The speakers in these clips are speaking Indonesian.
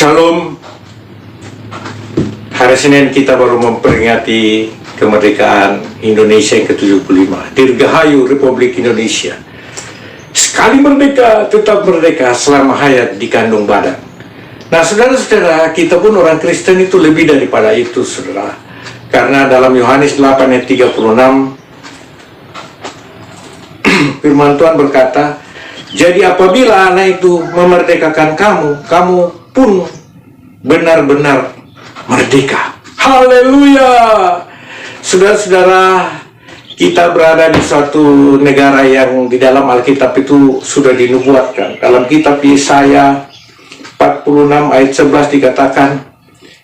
Shalom. Hari Senin kita baru memperingati kemerdekaan Indonesia yang ke-75. Dirgahayu Republik Indonesia. Sekali merdeka, tetap merdeka selama hayat di kandung badan. Nah, saudara-saudara, kita pun orang Kristen itu lebih daripada itu, saudara. Karena dalam Yohanes 8 ayat 36, firman Tuhan berkata, jadi apabila anak itu memerdekakan kamu, kamu pun benar-benar merdeka. Haleluya! Saudara-saudara, kita berada di suatu negara yang di dalam Alkitab itu sudah dinubuatkan. Dalam kitab Yesaya 46 ayat 11 dikatakan,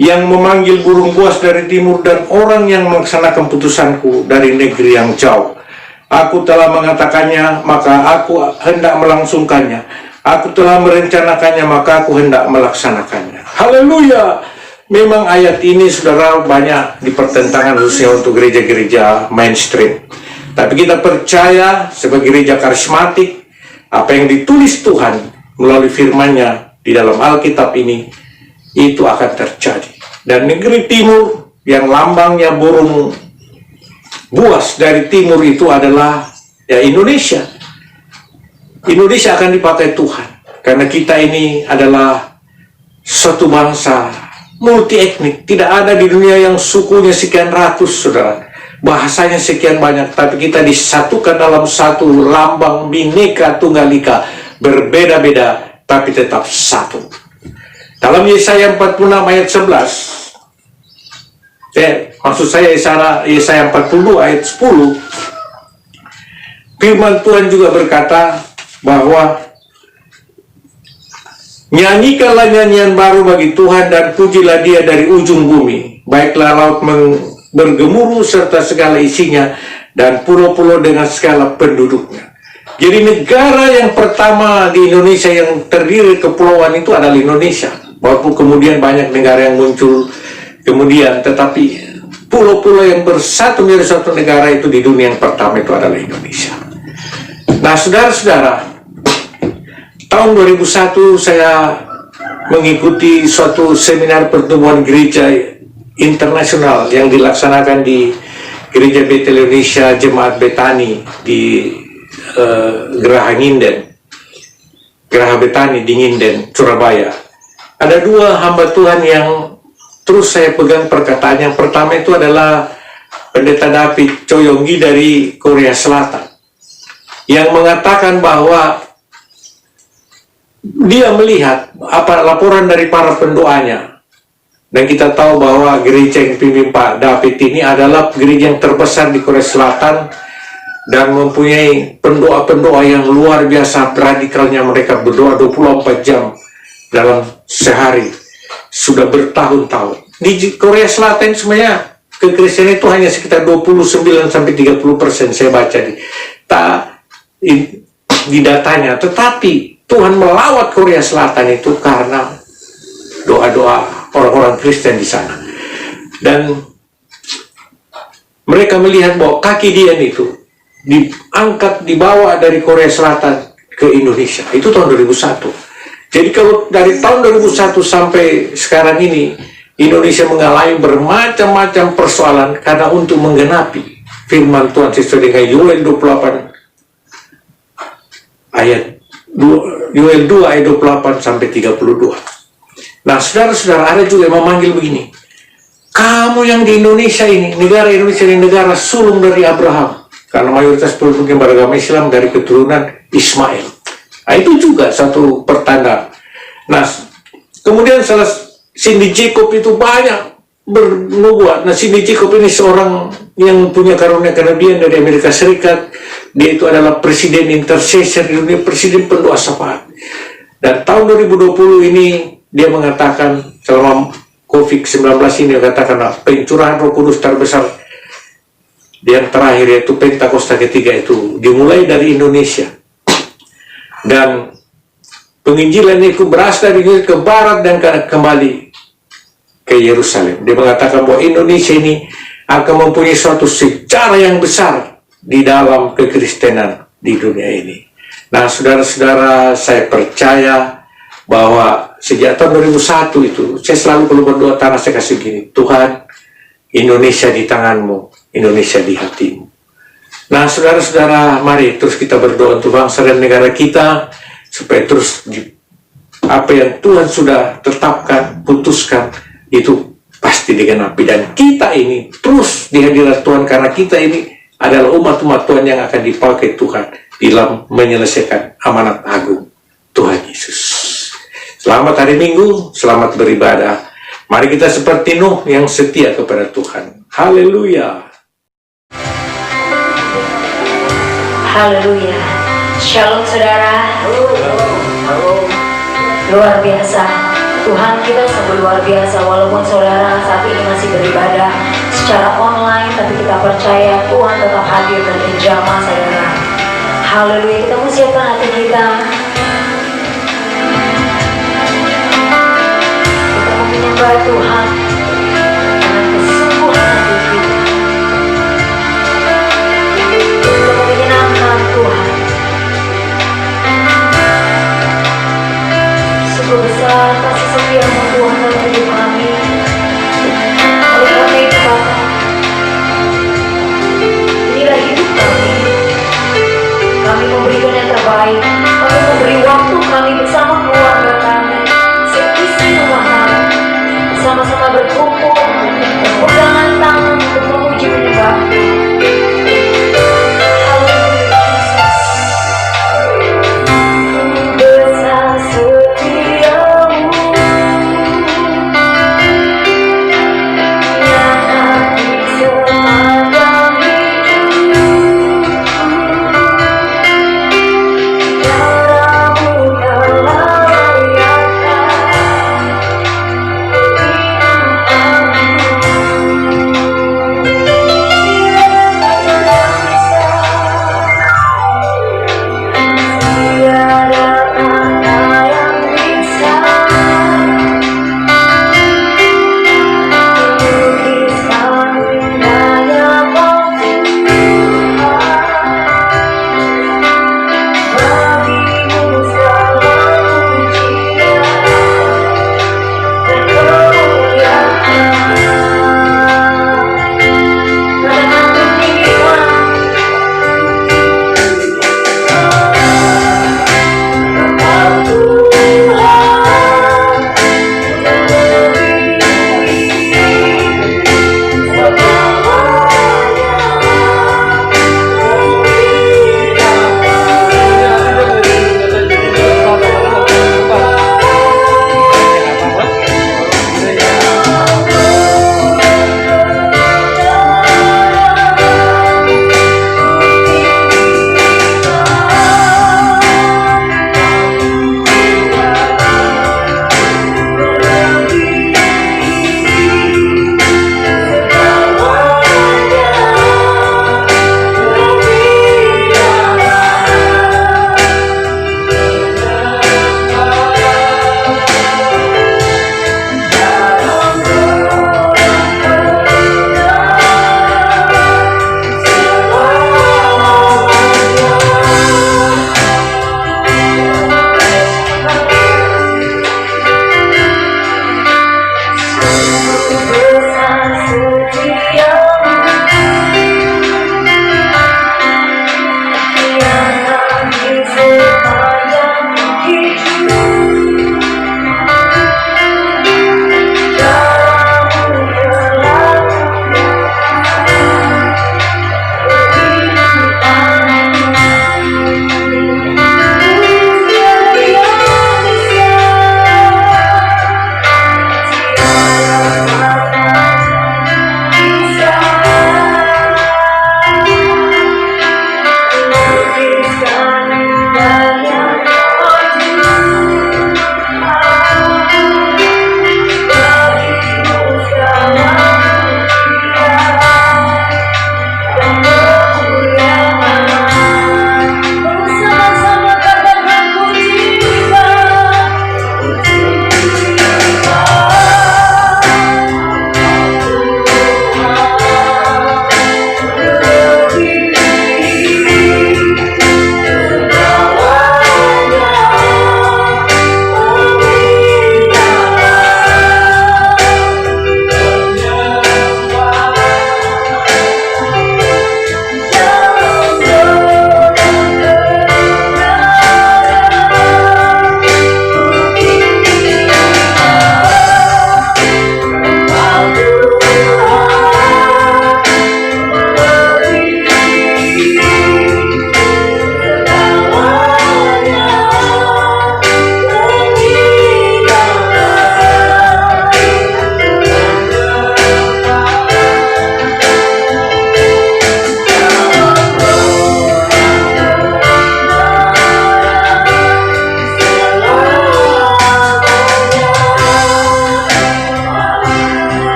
yang memanggil burung buas dari timur dan orang yang melaksanakan putusanku dari negeri yang jauh. Aku telah mengatakannya, maka aku hendak melangsungkannya. Aku telah merencanakannya, maka aku hendak melaksanakannya. Haleluya! Memang ayat ini, saudara, banyak dipertentangkan khususnya untuk gereja-gereja mainstream. Tapi kita percaya sebagai gereja karismatik, apa yang ditulis Tuhan melalui firman-Nya di dalam Alkitab ini, itu akan terjadi. Dan negeri timur yang lambangnya burung buas dari timur itu adalah Indonesia. Indonesia akan dipakai Tuhan karena kita ini adalah suatu bangsa multi etnik. Tidak ada di dunia yang sukunya sekian ratus, saudara, bahasanya sekian banyak, tapi kita disatukan dalam satu lambang Bhinneka Tunggal Ika, berbeda-beda tapi tetap satu. Dalam Yesaya 46 ayat 11, maksud saya Yesaya 42 ayat 10, firman Tuhan juga berkata bahwa nyanyikanlah nyanyian baru bagi Tuhan dan pujilah Dia dari ujung bumi. Baiklah laut bergemuruh serta segala isinya dan pulau-pulau dengan segala penduduknya. Jadi negara yang pertama di Indonesia yang terdiri kepulauan itu adalah Indonesia. Walaupun kemudian banyak negara yang muncul kemudian, tetapi pulau-pulau yang bersatu menjadi satu negara itu di dunia yang pertama itu adalah Indonesia. Nah, saudara-saudara, tahun 2001 saya mengikuti suatu seminar pertemuan gereja internasional yang dilaksanakan di Gereja Betel Indonesia Jemaat Betani di Geraha Nginden, Geraha Betani di Nginden, Surabaya. Ada dua hamba Tuhan yang terus saya pegang perkataan. Yang pertama itu adalah Pendeta David Choyonggi dari Korea Selatan, yang mengatakan bahwa dia melihat apa laporan dari para pendoanya. Dan kita tahu bahwa gereja yang dipimpin Pak David ini adalah gereja yang terbesar di Korea Selatan dan mempunyai pendoa-pendoa yang luar biasa radikalnya. Mereka berdoa 24 jam dalam sehari sudah bertahun-tahun. Di Korea Selatan sebenarnya kekristenan itu hanya sekitar 29-30%, saya baca di datanya. Tetapi Tuhan melawat Korea Selatan itu karena doa-doa orang-orang Kristen di sana. Dan mereka melihat bahwa kaki Dian itu diangkat, dibawa dari Korea Selatan ke Indonesia. Itu tahun 2001. Jadi kalau dari tahun 2001 sampai sekarang ini, Indonesia mengalami bermacam-macam persoalan karena untuk menggenapi firman Tuhan sesuai dengan Yoel 28 ayat 2 ayat 28 sampai 32. Nah, saudara-saudara, ada juga yang memanggil begini, kamu yang di Indonesia ini, negara Indonesia ini negara sulung dari Abraham, karena mayoritas penduduk yang beragama Islam dari keturunan Ismail. Nah, itu juga satu pertanda. Nah, kemudian Cindy Jacob itu banyak bernubuat. Nah, Cindy Jacob ini seorang yang punya karunia kenabian dari Amerika Serikat. Dia itu adalah presiden intercessor di dunia, presiden pendoa syafaat. Dan tahun 2020 ini dia mengatakan, selama COVID-19 ini, dia katakan pencurahan Roh Kudus terbesar yang terakhir yaitu Pentakosta ketiga itu dimulai dari Indonesia. Dan penginjilan itu berasal dari ke barat dan kembali ke Yerusalem. Dia mengatakan bahwa Indonesia ini akan mempunyai suatu sejarah yang besar di dalam kekristenan di dunia ini. Nah, saudara-saudara, saya percaya bahwa sejak tahun 2001 itu saya selalu kalau berdoa tanah saya kasih gini, Tuhan, Indonesia di tanganmu, Indonesia di hatimu. Nah saudara-saudara, mari terus kita berdoa untuk bangsa dan negara kita supaya terus apa yang Tuhan sudah tetapkan, putuskan itu pasti digenapi, dan kita ini terus di hadirat Tuhan karena kita ini adalah umat-umat Tuhan yang akan dipakai Tuhan dalam menyelesaikan amanat agung Tuhan Yesus. Selamat hari Minggu, selamat beribadah. Mari kita seperti Nuh yang setia kepada Tuhan. Haleluya. Haleluya. Shalom saudara. Luar biasa. Tuhan kita sungguh luar biasa. Walaupun saudara saat ini masih beribadah secara online, tapi kita percaya Tuhan tetap hadir dan menjamah saudara. Haleluya. Kita mau siapkan hati kita. Kita mau menyembah Tuhan dengan kesungguhan hati kita. Kita mau menyenangkan Tuhan. Sungguh besar kasih setia-Mu Tuhan dalam hidup kami. Oleh karena itu Bapa, inilah hidup kami. Kami memberikan yang terbaik. Kami memberi waktu kami bersama keluarga kami, seisi rumah kami, bersama-sama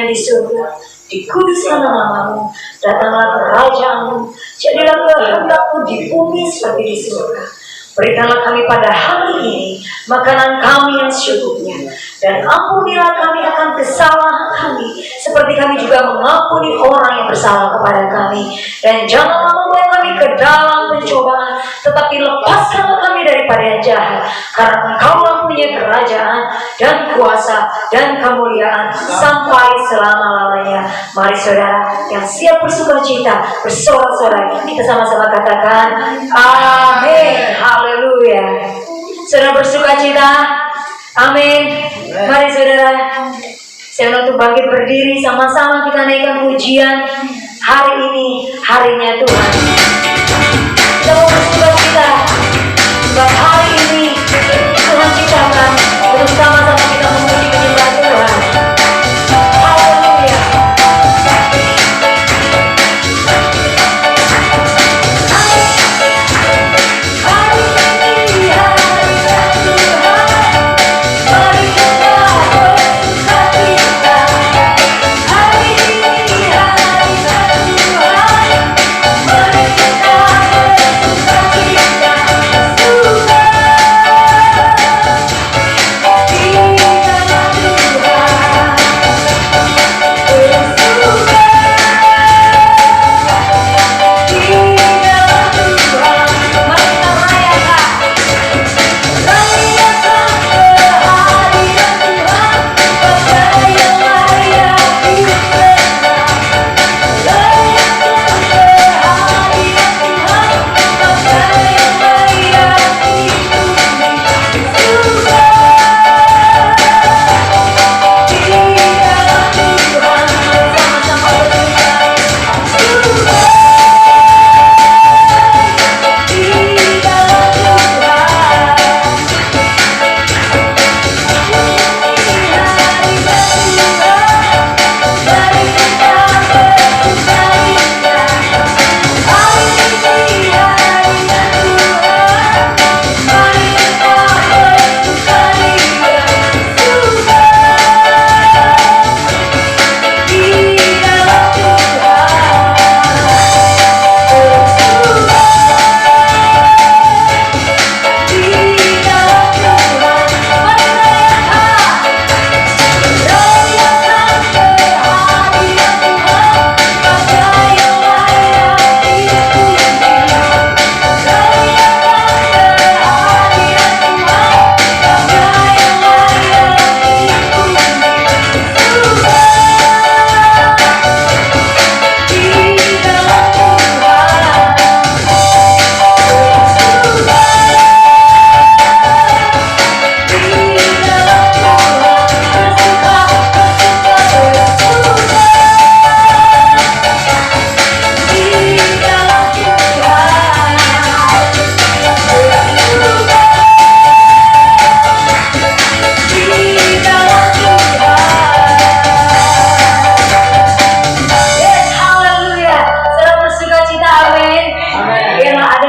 yang di surga. Dikuduskanlah namamu, datanglah kerajaanmu, jadilah kehendakmu di bumi seperti di surga. Berikanlah kami pada hari ini makanan kami yang secukupnya, dan ampunilah kami akan kesalahan kami, seperti kami juga mengampuni orang yang bersalah kepada kami. Dan janganlah membawa kami ke dalam pencobaan, tetapi lepaskanlah kami daripada yang jahat, karena Engkau punya kerajaan dan kuasa dan kemuliaan sampai selama-lamanya. Mari saudara yang siap bersukacita, bersorak-sorai, kita sama-sama katakan amin. Haleluya. Saudara bersukacita, amin. Mari saudara, saya untuk bangkit berdiri, sama-sama kita naikkan pujian. Hari ini harinya Tuhan. Kita mau bersukacita sebab hari ini Tuhan ciptakan untuk sama-sama kita memuji menyembah Tuhan. Haleluya.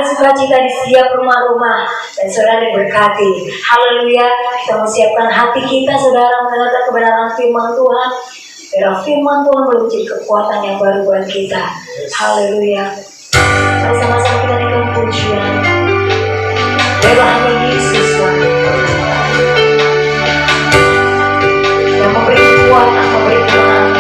Sukacita di setiap rumah-rumah dan saudara diberkati. Haleluya. Kita mau siapkan hati kita saudara mendengarkan kebenaran firman Tuhan. Biar firman Tuhan boleh menjadi kekuatan yang baru buat kita. Haleluya. Mari sama-sama kita naikkan pujian. Biarlah hanya Yesus Tuhan yang memberi kekuatan, memberi kemenangan.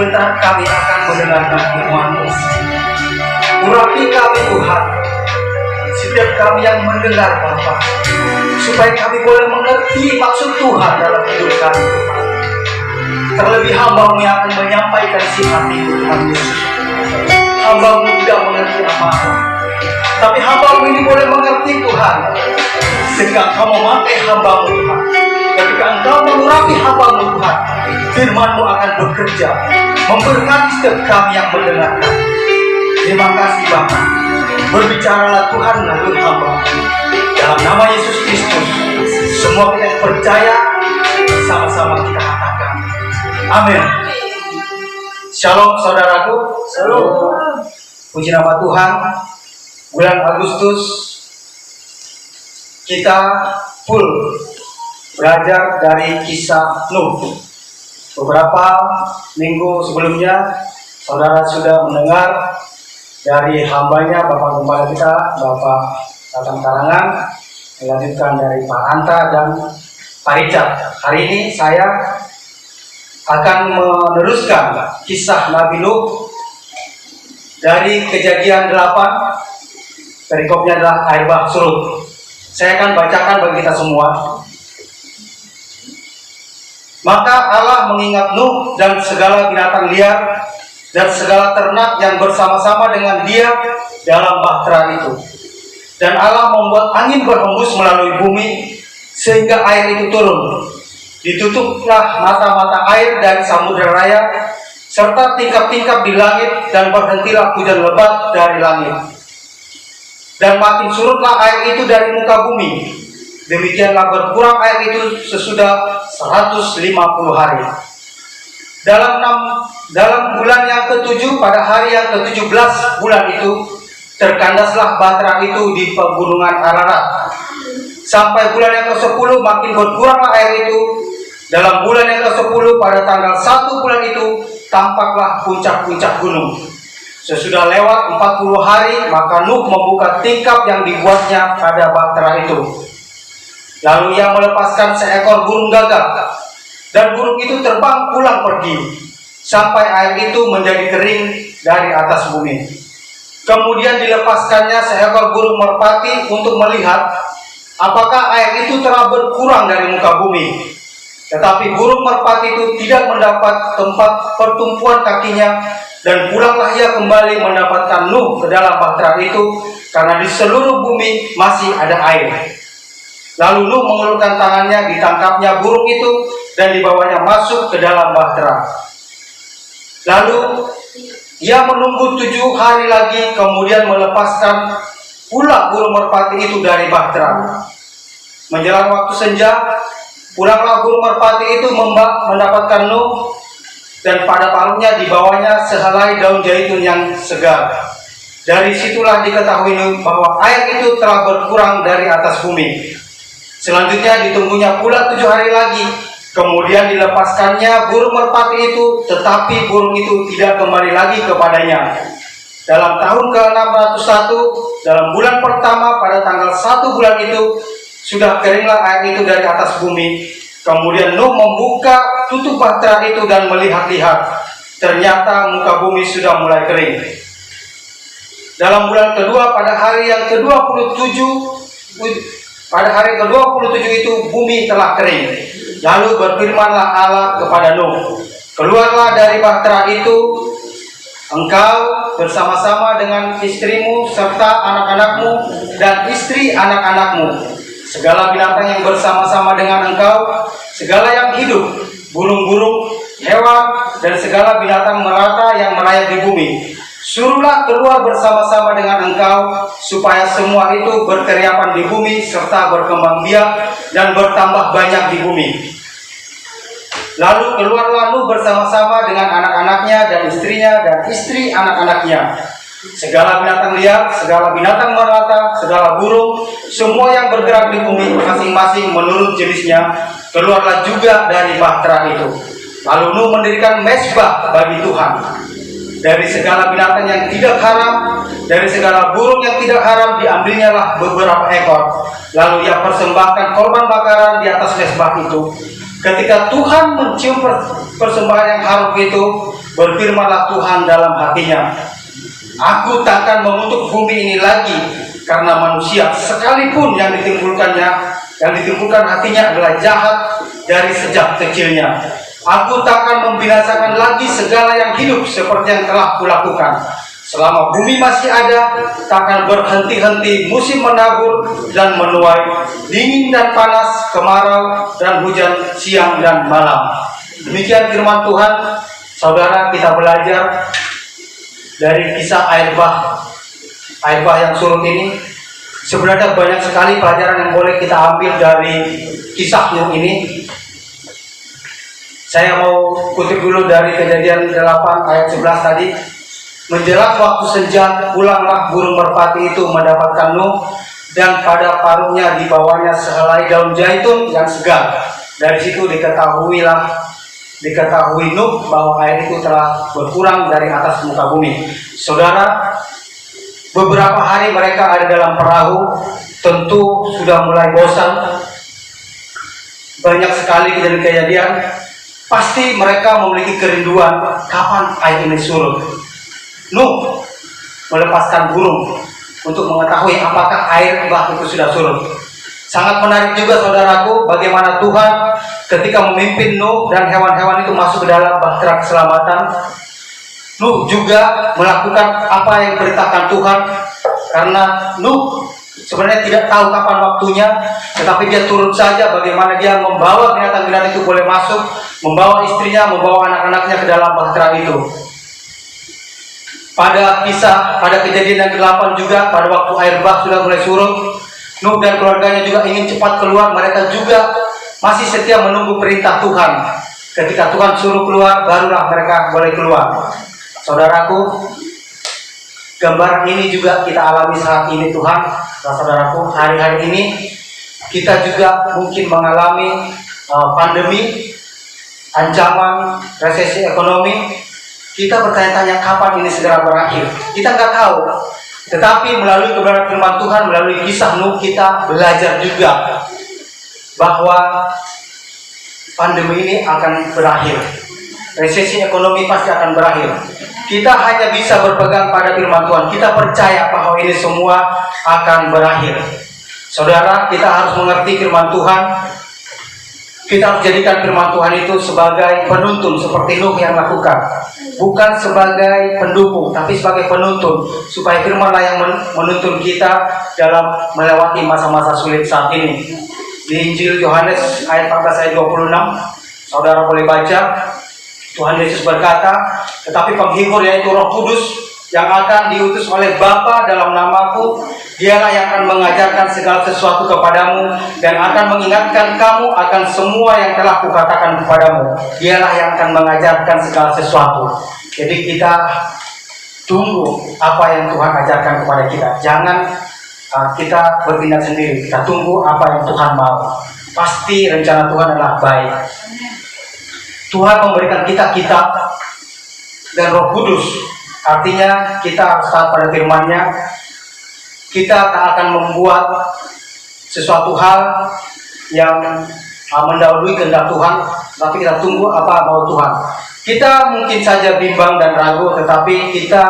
sebentar kami akan mendengarkan firman-Mu. Urapi kami Tuhan, setiap kami yang mendengar Bapa, supaya kami boleh mengerti maksud Tuhan dalam hidup kami. Terlebih hamba-Mu yang akan menyampaikan isi hati Tuhan Yesus. Hamba-Mu tidak mengerti apa-apa, tapi hamba-Mu ini boleh mengerti Tuhan. Ketika Engkau memakai hamba-Mu Tuhan, ketika Engkau mengurapi hamba-Mu Tuhan, firman-Mu akan bekerja, memberkati setiap kami yang mendengarkan. Terima kasih Bapa. Berbicaralah Tuhan melalui hamba. Dalam nama Yesus Kristus, semua kita yang percaya, sama-sama kita katakan amin. Shalom saudaraku. Shalom. Puji nama Tuhan. Bulan Agustus kita full belajar dari kisah Nuh. Beberapa minggu sebelumnya saudara sudah mendengar dari hambanya Bapak Gembala kita, Bapak Tatang Karangan, melanjutkan dari Pak Anta dan Pak Richard. Hari ini saya akan meneruskan kisah Nabi Nuh dari Kejadian 8. Perikopnya adalah air bah surut. Saya akan bacakan bagi kita semua. Maka Allah mengingat Nuh dan segala binatang liar dan segala ternak yang bersama-sama dengan dia dalam bahtera itu. Dan Allah membuat angin berhembus melalui bumi sehingga air itu turun. Ditutuplah mata-mata air dari samudera raya serta tingkap-tingkap di langit, dan berhentilah hujan lebat dari langit. Dan makin surutlah air itu dari muka bumi. Demikianlah berkurang air itu sesudah 150 hari. Dalam bulan yang ke-7, pada hari yang ke-17 bulan itu, terkandaslah bahtera itu di pegunungan Ararat. Sampai bulan yang ke-10 makin berkuranglah air itu. Dalam bulan yang ke-10 pada tanggal 1 bulan itu, tampaklah puncak-puncak gunung. Sesudah lewat 40 hari, maka Nuh membuka tingkap yang dibuatnya pada bahtera itu. Lalu ia melepaskan seekor burung gagak, dan burung itu terbang pulang pergi, sampai air itu menjadi kering dari atas bumi. Kemudian dilepaskannya seekor burung merpati untuk melihat apakah air itu telah berkurang dari muka bumi. Tetapi burung merpati itu tidak mendapat tempat pertumpuan kakinya, dan pulanglah ia kembali mendapatkan Nuh ke dalam bahtera itu, karena di seluruh bumi masih ada air. Lalu Nuh mengulurkan tangannya, ditangkapnya burung itu, dan dibawanya masuk ke dalam bahtera. Lalu ia menunggu 7 hari lagi, kemudian melepaskan pula burung merpati itu dari bahtera. Menjelang waktu senja, pulanglah burung merpati itu mendapatkan Nuh, dan pada paruhnya dibawanya sehelai daun zaitun yang segar. Dari situlah diketahui Nuh bahwa air itu telah berkurang dari atas bumi. Selanjutnya ditunggunya pula 7 hari lagi, kemudian dilepaskannya burung merpati itu, tetapi burung itu tidak kembali lagi kepadanya. Dalam tahun ke-601, dalam bulan pertama pada tanggal 1 bulan itu, sudah keringlah air itu dari atas bumi. Kemudian Nuh membuka tutup bahtera itu dan melihat-lihat, ternyata muka bumi sudah mulai kering. Dalam bulan kedua pada hari yang ke-27, itu bumi telah kering. Lalu berfirmanlah Allah kepada Nuh, keluarlah dari bahtera itu, engkau bersama-sama dengan istrimu serta anak-anakmu dan istri anak-anakmu, segala binatang yang bersama-sama dengan engkau, segala yang hidup, burung-burung, hewan, dan segala binatang melata yang merayap di bumi. Suruhlah keluar bersama-sama dengan engkau, supaya semua itu berkeriapan di bumi, serta berkembang biak dan bertambah banyak di bumi. Lalu keluarlah Nuh bersama-sama dengan anak-anaknya dan istrinya dan istri anak-anaknya, segala binatang liar, segala binatang melata, segala burung, semua yang bergerak di bumi, masing-masing menurut jenisnya, keluarlah juga dari bahtera itu. Lalu Nuh mendirikan mezbah bagi Tuhan. Dari segala binatang yang tidak haram, dari segala burung yang tidak haram, diambilnya lah beberapa ekor. Lalu ia persembahkan korban bakaran di atas mezbah itu. Ketika Tuhan mencium persembahan yang harum itu, Berfirmanlah Tuhan dalam hatinya, aku takkan mengutuk bumi ini lagi karena manusia, sekalipun yang ditimbulkan hatinya adalah jahat dari sejak kecilnya. Aku takkan membinasakan lagi segala yang hidup seperti yang telah kulakukan. Selama bumi masih ada, takkan berhenti-henti musim menabur dan menuai, dingin dan panas, kemarau dan hujan siang dan malam. Demikian firman Tuhan. Saudara, kita belajar dari kisah air bah yang surut ini. Sebenarnya banyak sekali pelajaran yang boleh kita ambil dari kisah Nuh ini. Saya mau kutip dulu dari Kejadian 8 ayat 11 tadi. Menjelang waktu senja, pulanglah burung merpati itu mendapatkan Nuh, dan pada parungnya dibawanya sehelai daun zaitun yang segar. Dari situ diketahui Nuh bahwa air itu telah berkurang dari atas muka bumi. Saudara, beberapa hari mereka ada dalam perahu, tentu sudah mulai bosan. Banyak sekali kejadian, pasti mereka memiliki kerinduan kapan air ini surut. Nuh melepaskan burung untuk mengetahui apakah air bah itu sudah surut. Sangat menarik juga saudaraku, bagaimana Tuhan ketika memimpin Nuh dan hewan-hewan itu masuk ke dalam bahtera keselamatan. Nuh juga melakukan apa yang diperintahkan Tuhan, karena Nuh sebenarnya tidak tahu kapan waktunya, tetapi dia turut saja bagaimana dia membawa binatang-binatang itu boleh masuk, membawa istrinya, membawa anak-anaknya ke dalam bahtera itu. Pada Kejadian yang ke-8 juga, pada waktu air bah sudah mulai surut, Nuh dan keluarganya juga ingin cepat keluar. Mereka juga masih setia menunggu perintah Tuhan. Ketika Tuhan suruh keluar, barulah mereka boleh keluar. Saudaraku, gambaran ini juga kita alami saat ini Tuhan. Nah, saudaraku, hari-hari ini kita juga mungkin mengalami pandemi, ancaman, resesi ekonomi. Kita bertanya-tanya kapan ini segera berakhir. Kita nggak tahu. Tetapi melalui kebenaran firman Tuhan, melalui kisah Nuh, kita belajar juga bahwa pandemi ini akan berakhir. Resesi ekonomi pasti akan berakhir. Kita hanya bisa berpegang pada firman Tuhan. Kita percaya bahwa ini semua akan berakhir. Saudara, kita harus mengerti firman Tuhan. Kita harus jadikan firman Tuhan itu sebagai penuntun seperti Nuh yang lakukan. Bukan sebagai pendukung, tapi sebagai penuntun, supaya firman-Lah yang menuntun kita dalam melewati masa-masa sulit saat ini. Di Injil Yohanes ayat 14 ayat 26, saudara boleh baca. Tuhan Yesus berkata, tetapi penghibur yaitu Roh Kudus yang akan diutus oleh Bapa dalam namaku, Dialah yang akan mengajarkan segala sesuatu kepadamu dan akan mengingatkan kamu akan semua yang telah kukatakan kepadamu. Dialah yang akan mengajarkan segala sesuatu. Jadi kita tunggu apa yang Tuhan ajarkan kepada kita. Jangan kita bertindak sendiri. Kita tunggu apa yang Tuhan mau. Pasti rencana Tuhan adalah baik. Tuhan memberikan kita kitab dan Roh Kudus. Artinya kita harus taat pada firman-Nya. Kita tak akan membuat sesuatu hal yang mendahului kehendak Tuhan, tapi kita tunggu apa mau Tuhan. Kita mungkin saja bimbang dan ragu, tetapi kita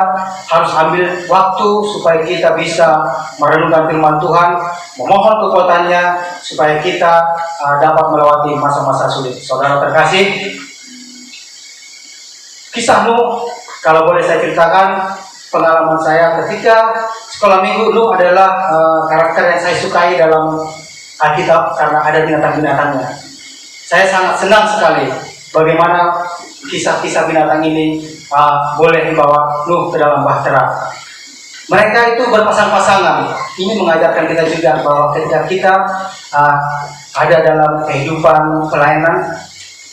harus ambil waktu supaya kita bisa merenungkan firman Tuhan, memohon kekuatannya supaya kita dapat melewati masa-masa sulit. Saudara terkasih, kisah Nuh, kalau boleh saya ceritakan pengalaman saya ketika sekolah minggu. Nuh adalah karakter yang saya sukai dalam Alkitab karena ada binatang-binatangnya. Saya sangat senang sekali bagaimana kisah-kisah binatang ini boleh dibawa Nuh ke dalam bahtera. Mereka itu berpasang-pasangan. Ini mengajarkan kita juga bahwa ketika kita ada dalam kehidupan pelayanan,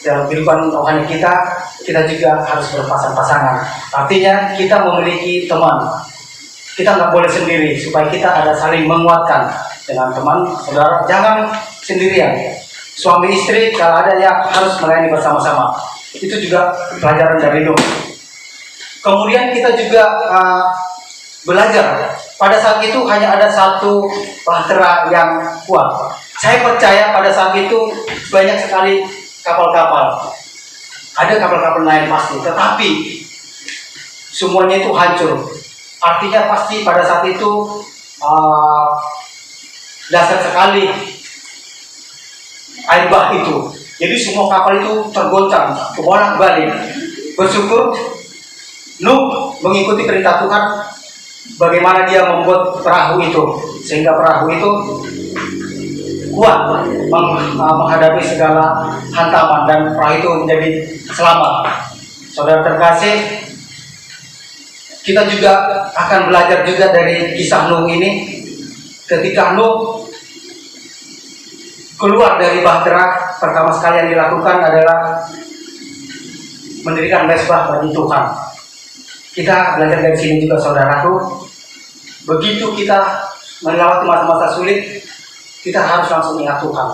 dalam kehidupan rohani kita juga harus berpasang-pasangan. Artinya kita memiliki teman. Kita nggak boleh sendiri, supaya kita ada saling menguatkan dengan teman. Saudara, jangan sendirian. Suami istri kalau ada yang harus melayani bersama-sama. Itu juga pelajaran dari Nuh. Kemudian kita juga belajar. Pada saat itu hanya ada satu bahtera yang kuat. Saya percaya pada saat itu banyak sekali kapal-kapal. ada kapal-kapal lain pasti, tetapi semuanya itu hancur. Artinya pasti pada saat itu dasar sekali air bah itu. Jadi semua kapal itu tergoncang, kebolak-balik. Bersyukur Nuh mengikuti perintah Tuhan bagaimana dia membuat perahu itu, sehingga perahu itu kuat menghadapi segala hantaman dan perahu itu menjadi selamat. Saudara terkasih, kita juga akan belajar juga dari kisah Nuh ini. Ketika Nuh keluar dari bahtera, pertama sekali yang dilakukan adalah mendirikan mezbah bagi Tuhan. Kita belajar dari sini juga, saudaraku. Begitu kita melewati masa-masa sulit, kita harus langsung ingat Tuhan.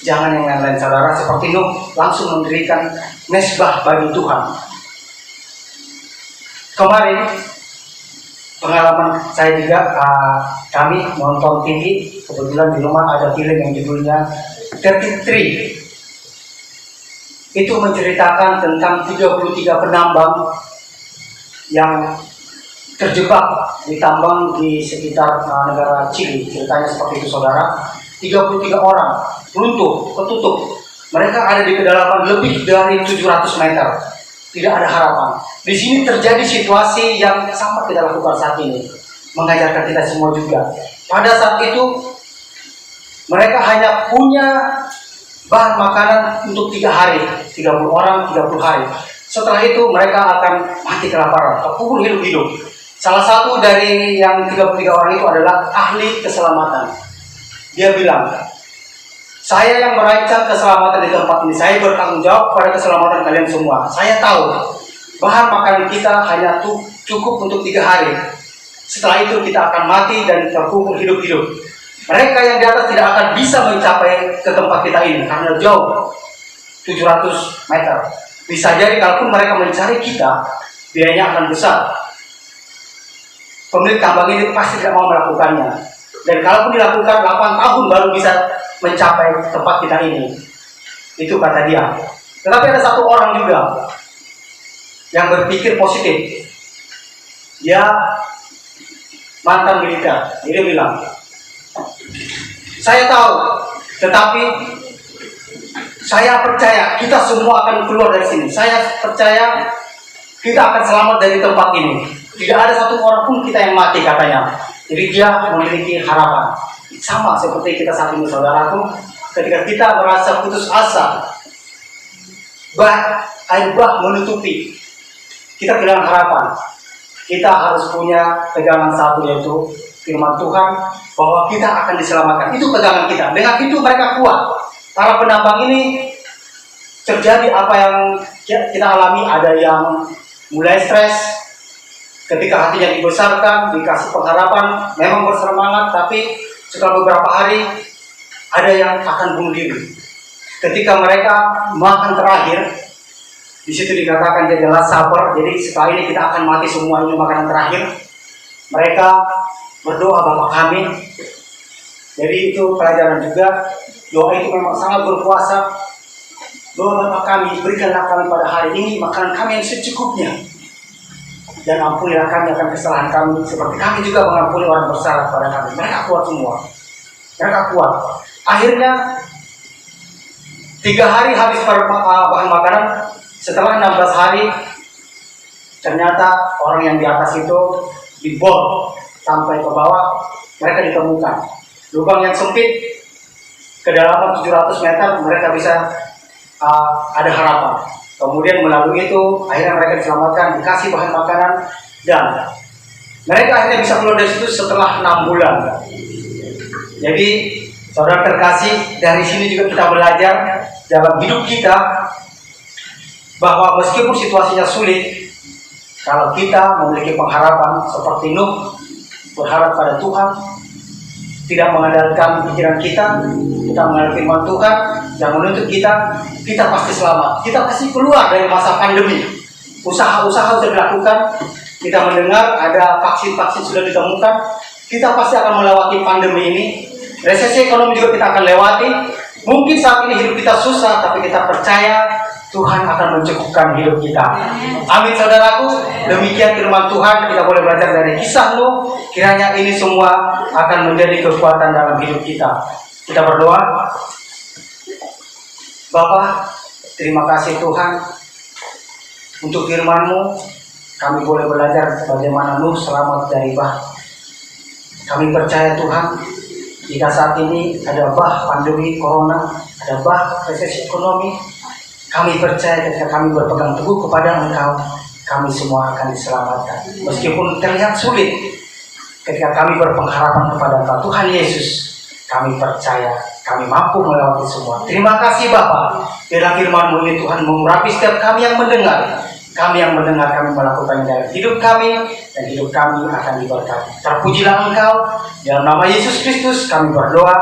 Jangan yang lain-lain, saudara. Seperti Nuh langsung mendirikan mezbah bagi Tuhan. Kemarin pengalaman saya juga, kami nonton TV, kebetulan di rumah ada film yang judulnya 33. Itu menceritakan tentang 33 penambang yang terjebak di tambang di sekitar negara Chili. Ceritanya seperti itu, saudara. 33 orang runtuh, ketutup. Mereka ada di kedalaman lebih dari 700 meter. Tidak ada harapan. Di sini terjadi situasi yang sama kita lakukan saat ini, mengajarkan kita semua juga. Pada saat itu mereka hanya punya bahan makanan untuk 3 hari, 30 orang, 30 hari. Setelah itu mereka akan mati kelaparan, terkubur hidup-hidup. Salah satu dari yang 33 orang itu adalah ahli keselamatan. Dia bilang, saya yang merancang keselamatan di tempat ini, saya bertanggung jawab pada keselamatan kalian semua. Saya tahu bahan makanan kita hanya cukup untuk 3 hari. Setelah itu kita akan mati dan terkubur hidup-hidup. Mereka yang di atas tidak akan bisa mencapai ke tempat kita ini karena jauh, 700 meter. Bisa jadi kalaupun mereka mencari kita, biayanya akan besar. Pemilik tambang ini pasti tidak mau melakukannya. Dan kalaupun dilakukan, 8 tahun baru bisa mencapai tempat kita ini. Itu kata dia. Tetapi ada satu orang juga yang berpikir positif. Dia mantan militer. Dia bilang, saya tahu, tetapi saya percaya kita semua akan keluar dari sini. Saya percaya kita akan selamat dari tempat ini. Tidak ada satu orang pun kita yang mati, katanya. Jadi dia memiliki harapan. Sama seperti kita saat ini, saudaraku. Ketika kita merasa putus asa, air bah menutupi, kita kehilangan harapan. Kita harus punya pegangan satu, yaitu firman Tuhan, bahwa kita akan diselamatkan. Itu pegangan kita. Dengan itu mereka kuat. Para penambang ini terjadi apa yang kita alami. Ada yang mulai stres ketika hatinya dibesarkan, dikasih pengharapan, memang bersemangat, tapi setelah beberapa hari ada yang akan bunuh diri. Ketika mereka makan terakhir, di situ dikatakan dia adalah sabar. Jadi setelah ini kita akan mati semua, ini makanan terakhir. Mereka berdoa, Bapa kami. Jadi itu pelajaran juga. Doa itu memang sangat berkuasa. Doa Bapa kami, berikanlah kami pada hari ini makanan kami yang secukupnya. Dan ampunilah kami akan kesalahan kami, seperti kami juga mengampuni orang bersalah pada kami. Mereka kuat semua. Mereka kuat. Akhirnya 3 hari habis bahan makanan. Setelah 16 hari, ternyata orang yang di atas itu dibor sampai ke bawah. Mereka ditemukan. Lubang yang sempit, kedalaman 700 meter, mereka bisa ada harapan. Kemudian melalui itu, akhirnya mereka diselamatkan, dikasih bahan makanan, dan mereka akhirnya bisa keluar dari situ setelah 6 bulan. Jadi, saudara terkasih, dari sini juga kita belajar dalam hidup kita, bahwa meskipun situasinya sulit, kalau kita memiliki pengharapan seperti Nuh, berharap pada Tuhan, tidak mengandalkan pikiran kita mengandalkan firman Tuhan yang menuntut kita pasti selamat. Kita pasti keluar dari masa pandemi. Usaha-usaha sudah dilakukan, kita mendengar ada vaksin-vaksin sudah ditemukan, kita pasti akan melewati pandemi ini. Resesi ekonomi juga kita akan lewati. Mungkin saat ini hidup kita susah, tapi kita percaya Tuhan akan mencukupkan hidup kita. Amin saudaraku. Demikian firman Tuhan, kita boleh belajar dari kisah Nuh. Kiranya ini semua akan menjadi kekuatan dalam hidup kita. Kita berdoa. Bapa, terima kasih Tuhan untuk firman-Mu. Kami boleh belajar bagaimana Nuh selamat dari bah. Kami percaya Tuhan, jika saat ini ada bah pandemi corona, ada bah resesi ekonomi, kami percaya ketika kami berpegang teguh kepada Engkau, kami semua akan diselamatkan. Meskipun terlihat sulit, ketika kami berpengharapan kepada Engkau, Tuhan Yesus, kami percaya kami mampu melewati semua. Terima kasih Bapa. Biarlah firman-Mu ini Tuhan mengurapi setiap kami yang mendengar. Kami yang mendengar, kami melakukannya dalam hidup kami, dan hidup kami akan diberkati. Terpujilah Engkau. Dalam nama Yesus Kristus kami berdoa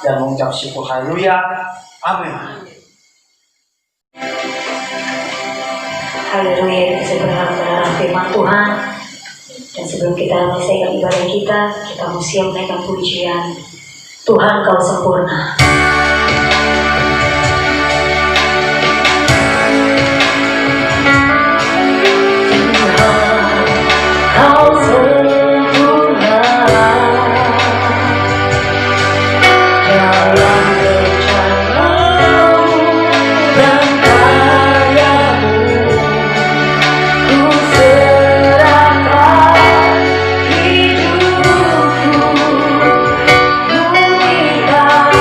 dan mengucap syukur. Haleluya. Amin. Haleluya, kita berharap firman Tuhan. Dan sebelum kita menyelesaikan ibadah kita mau siap menaikkan pujian. Tuhan Kau sempurna. Kau sempurna dalam rencana-Mu dan karya-Mu. Ku serahkan hidupku, murnikan dengan-Mu.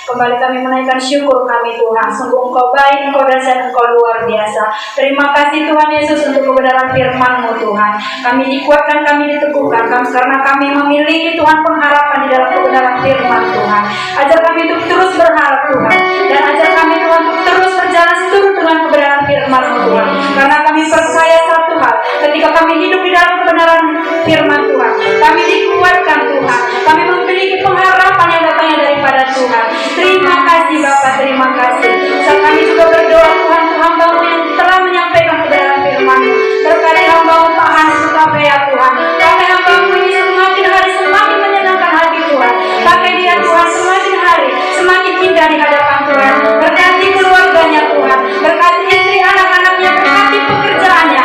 Kembali kami menaikkan syukur kami Tuhan. Sungguh Engkau baik, Engkau dahsyat, Engkau luar biasa. Terima kasih Tuhan Yesus untuk kebenaran firman-Mu Tuhan. Kami dikuatkan, kami diteguhkan karena kami memiliki Tuhan pengharapan di dalam kebenaran firman Tuhan. Ajar kami untuk terus berharap Tuhan. Dan ajar kami Tuhan untuk terus berjalan seturut dengan kebenaran firman-Mu Tuhan. Karena kami percaya satu hal, ketika kami hidup di dalam kebenaran firman Tuhan, kami dikuatkan Tuhan. Kami memiliki pengharapan yang datangnya daripada Tuhan. Terima kasih Bapak, terima kasih. Saat kami juga berdoa Tuhan, hamba-Mu yang telah menyampaikan kebenaran firman-Mu. Berkati hamba-Mu Pak Hans Sukape ya Tuhan. Pakai hamba-Mu ini semakin hari semakin menyenangkan hati Tuhan. Pakai dia Tuhan semakin hari semakin indah di hadapan Tuhan. Berkati keluarganya Tuhan. Berkati istri anak-anaknya, berkati pekerjaannya.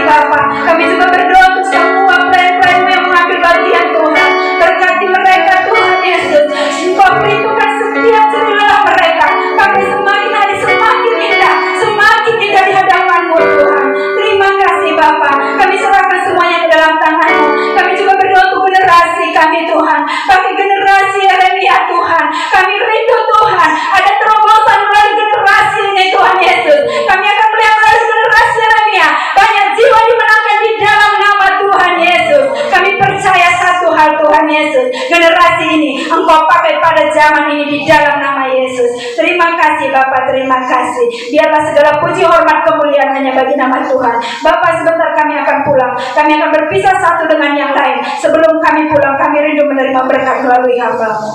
Bapa. Kami juga berdoa untuk semua pelayan-pelayan yang mengambil bagian Tuhan. Berkati mereka Tuhan Yesus. Engkau perhitungkan setiap jerih mereka. Kami semakin hari semakin indah di hadapan-Mu Tuhan. Terima kasih Bapa. Kami serahkan semuanya ke dalam tangan-Mu. Kami juga berdoa untuk generasi kami Tuhan. Bagi generasi Yeremia Tuhan. Kami rindu Tuhan. Ada terobosan melalui generasi ini Tuhan Yesus. Kami akan melihat melalui generasi Yeremia. Banyak jiwa dimenangkan di dalam nama Tuhan Yesus. Kami percaya satu hal Tuhan Yesus. Generasi ini Engkau pakai pada zaman ini di dalam nama Yesus. Terima kasih Bapa, terima kasih. Biarlah segala puji hormat kemuliaan hanya bagi nama Tuhan. Bapa, sebentar kami akan pulang. Kami akan berpisah satu dengan yang lain. Sebelum kami pulang, kami rindu menerima berkat melalui hamba-Mu.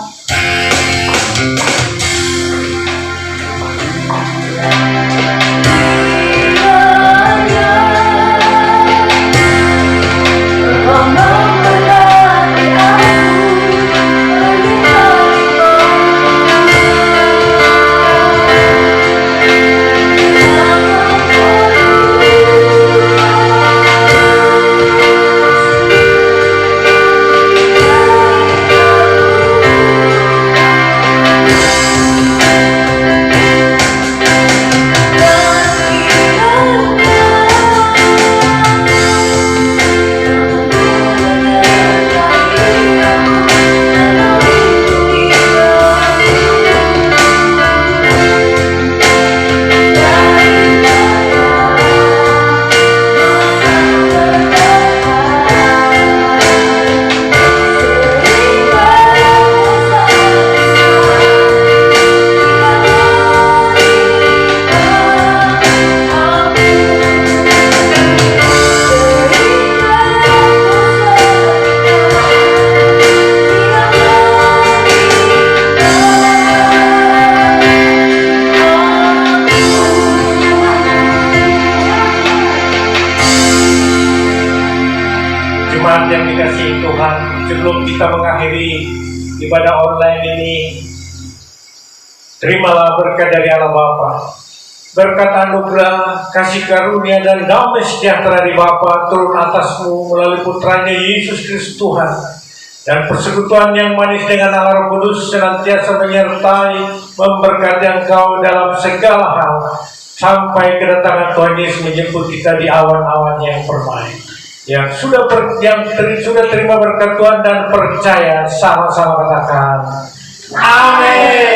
Jemaat yang dikasihi Tuhan, sebelum kita mengakhiri ibadah online ini, terimalah berkat dari Allah Bapa. Berkat anugerah, kasih karunia dan damai sejahtera di Bapa turun atasmu melalui putranya Yesus Kristus Tuhan. Dan persekutuan yang manis dengan Allah Roh Kudus senantiasa menyertai, memberkati engkau dalam segala hal, sampai kedatangan Tuhan Yesus menjemput kita di awan-awan yang permai. Yang sudah terima berkat Tuhan dan percaya, sama-sama katakan amin.